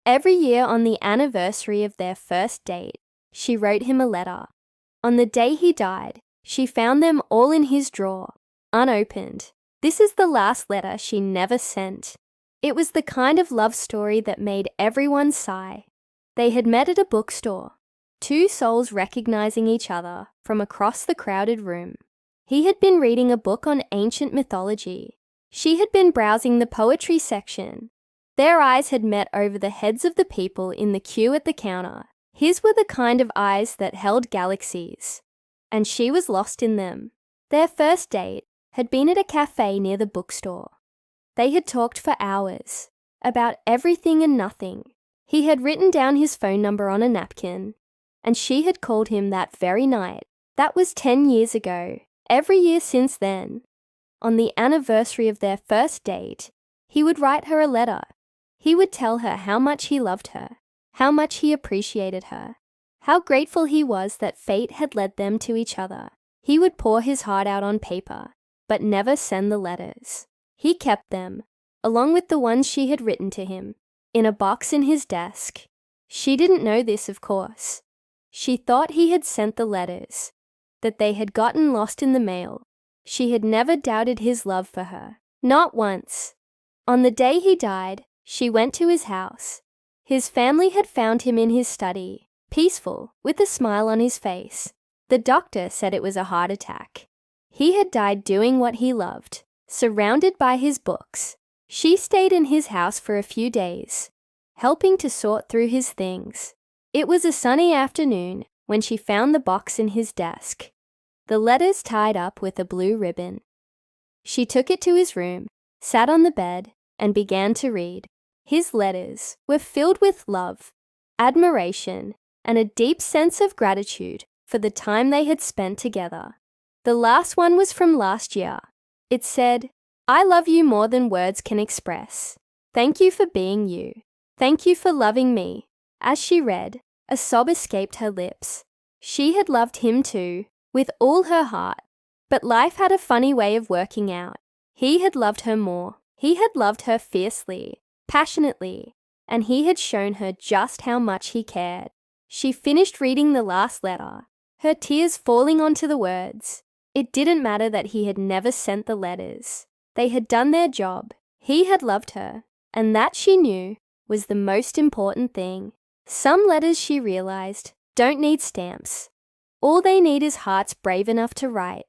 Every year on the anniversary of their first date, she wrote him a letter. On the day he died, she found them all in his drawer, unopened. This is the last letter she never sent. It was the kind of love story that made everyone sigh. They had met at a bookstore, two souls recognizing each other from across the crowded room. He had been reading a book on ancient mythology. She had been browsing the poetry section. Their eyes had met over the heads of the people in the queue at the counter. His were the kind of eyes that held galaxies, and she was lost in them. Their first date had been at a cafe near the bookstore. They had talked for hours, about everything and nothing. He had written down his phone number on a napkin, and she had called him that very night. That was 10 years ago. Every year since then, on the anniversary of their first date, he would write her a letter. He would tell her how much he loved her, how much he appreciated her, how grateful he was that fate had led them to each other. He would pour his heart out on paper, but never send the letters. He kept them, along with the ones she had written to him, in a box in his desk. She didn't know this, of course. She thought he had sent the letters, that they had gotten lost in the mail. She had never doubted his love for her, not once. On the day he died, she went to his house. His family had found him in his study, peaceful, with a smile on his face. The doctor said it was a heart attack. He had died doing what he loved, surrounded by his books. She stayed in his house for a few days, helping to sort through his things. It was a sunny afternoon when she found the box in his desk, the letters tied up with a blue ribbon. She took it to his room, sat on the bed, and began to read. His letters were filled with love, admiration, and a deep sense of gratitude for the time they had spent together. The last one was from last year. It said, "I love you more than words can express. Thank you for being you. Thank you for loving me." As she read, a sob escaped her lips. She had loved him too, with all her heart. But life had a funny way of working out. He had loved her more. He had loved her fiercely, passionately, and he had shown her just how much he cared. She finished reading the last letter, her tears falling onto the words. It didn't matter that he had never sent the letters. They had done their job. He had loved her, and that, she knew, was the most important thing. Some letters, she realized, don't need stamps. All they need is hearts brave enough to write.